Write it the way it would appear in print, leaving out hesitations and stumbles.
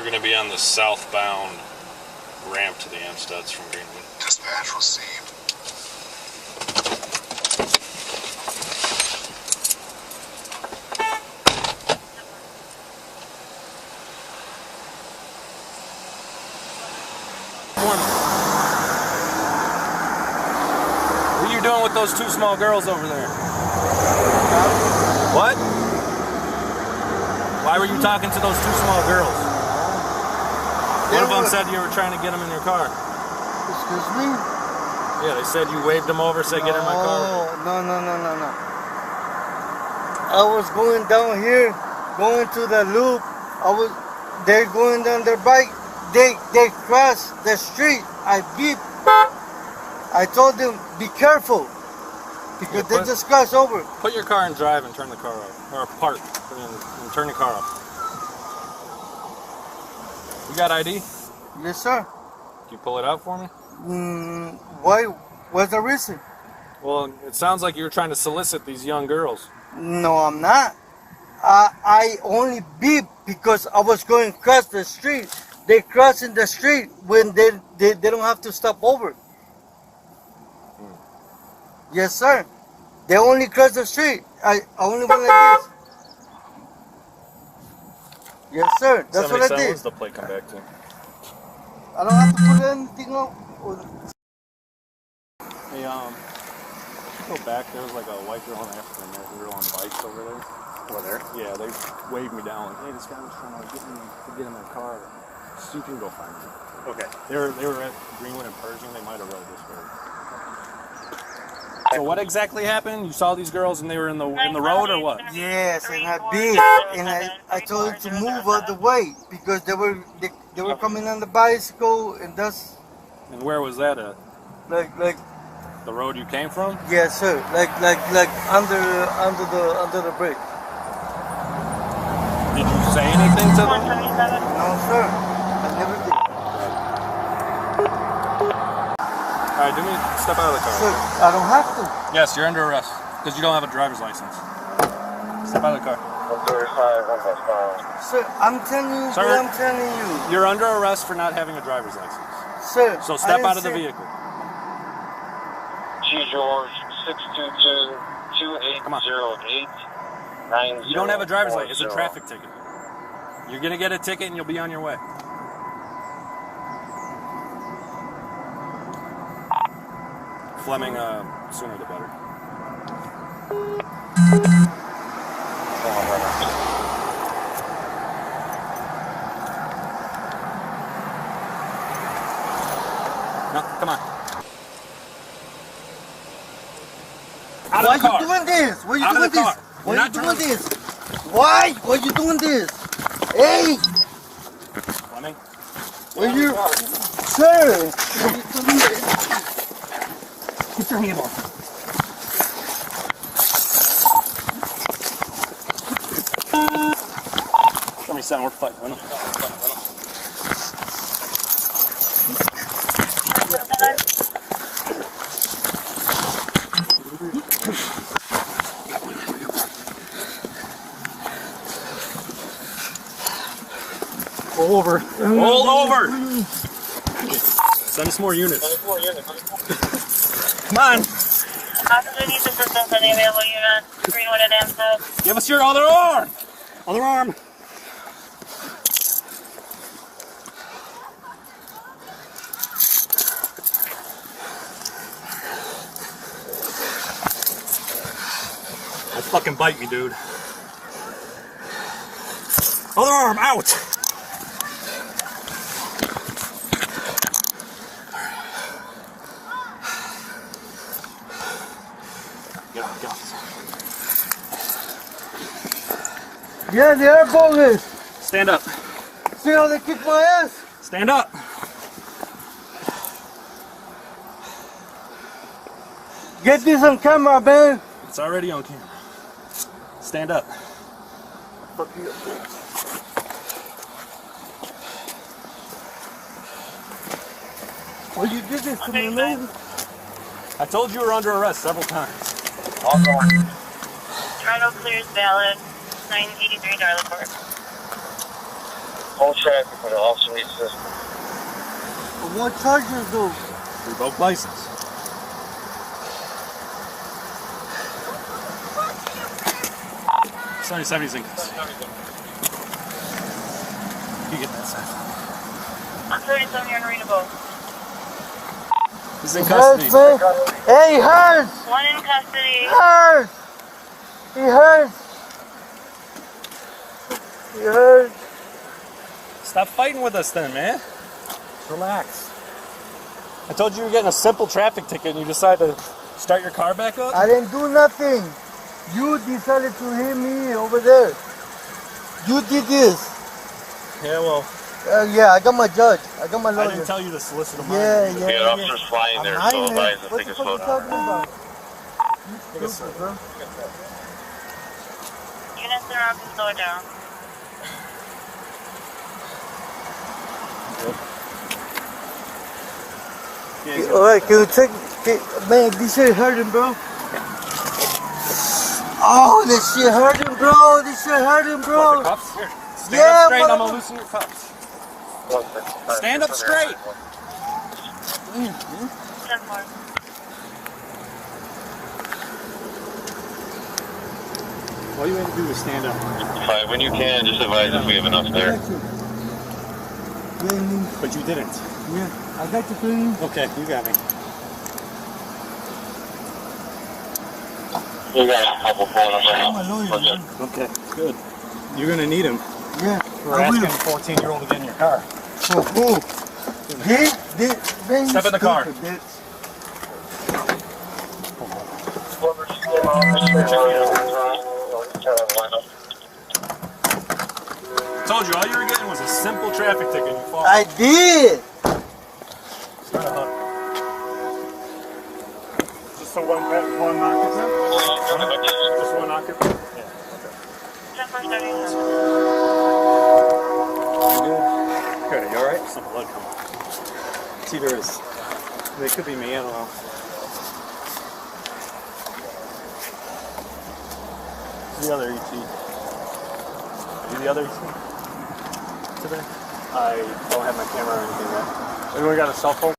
We're going to be on the southbound ramp to the Amstutz from Greenwood. Dispatch received. What are you doing with those two small girls over there? What? Why were you talking to those two small girls? One of them said you were trying to get them in your car. Excuse me? Yeah, they said you waved them over, said get in my car. No. I was going down here, going to the loop. They're going down their bike. They crossed the street. I beeped. I told them, be careful. Because they just crossed over. Put your car in drive and turn the car off. Or park and turn the car off. You got ID? Yes, sir. Can you pull it out for me? Why? What's the reason? Well, it sounds like you're trying to solicit these young girls. No, I'm not. I only beeped because I was going across the street. They crossing the street when they don't have to stop over. Yes, sir. They only cross the street. I only went like this. Yes, sir. That's what I did. What's the plate come back to? I don't have to put anything up. Hey, go back. There was like a white girl and an African American girl on bikes over there. Over there? Yeah, they waved me down. Hey, this guy was trying to get in their car. So you can go find them. Okay. They were at Greenwood and Pershing. They might have rode this way. So what exactly happened? You saw these girls and they were in the road or what? Yes, and I beat and I told them to move out the way because they were coming on the bicycle and that's. And where was that at? Like. The road you came from? Yes, sir. Like under the bridge. Did you say anything to them? No, sir. I never did. All right, step out of the car. Sir, I don't have to. Yes, you're under arrest because you don't have a driver's license. Step out of the car. Sir, I'm telling you what I'm telling you. You're under arrest for not having a driver's license. Sir, so step out of the vehicle. G. George 622-2808-90. You don't have a driver's license. It's a traffic ticket. You're going to get a ticket and you'll be on your way. Fleming, sooner the better. No, come on. Why are you doing this? Why are you doing this? Why are you doing this? Why? Why are you doing this? Hey! Fleming? Why are you... Sir! Get your hand off. Show me something worth fighting. Pull over. Pull over! Send us more units. Come on! Possibly needs assistance on the available unit. Greenwood and Amstutz. Give us your other arm! Other arm! Don't fucking bite me, dude. Other arm, out! Get off. Yeah, they are bogus. Stand up. See how they kick my ass? Stand up. Get this on camera, man. It's already on camera. Stand up. Fuck you. Well, you did this to me, man. I told you were under arrest several times. Toronto clears valid. 983 Darla Court. Full traffic for the obsolete system. What charges though? Revoked license. $77 in custody. You get that side. 37, you're unreadable. He's in custody. Hey, he hurts! One in custody. He hurts! He hurts! He hurts! Stop fighting with us then, man. Relax. I told you you were getting a simple traffic ticket and you decided to start your car back up? I didn't do nothing. You decided to hit me over there. You did this. Yeah, well, Yeah, I got my judge. I got my lawyer. I didn't tell you to solicit a Yeah, minor. yeah, Yeah, officers flying I'm there, not so even- advise to what take the a fuck slow you down. talking about? Take a Stupid, bro. Units are on to slow down. Alright, can you take... Man, this shit hurting, bro. Oh, this shit hurting, bro. This shit hurting, bro. What, the cuffs? Here, stand Yeah, up straight and I'm but- gonna loosen your cuffs. Stand up straight. 10 more. All you had to do was stand up. Fine, when you can, just advise if we have enough I there. got you. Yeah, But you didn't. yeah, I got you, feeling. Okay, you got me. We got a couple phones I'm a lawyer, right man. Okay, good. You're gonna need him. Yeah, We're I asking will. a 14-year-old to get in your car. For who? Man, Step in the car. stupid, bitch. Told you, all you were getting was a simple traffic ticket. You fall. I did. Just so one occupant? Just one occupant? Yeah. 10 for 37. Good, are you alright? Some blood coming. It's either is. It could be me, I don't know. Who's the other ET? Are you the other ET? Today? I don't have my camera or anything yet. Anyone got a cell phone?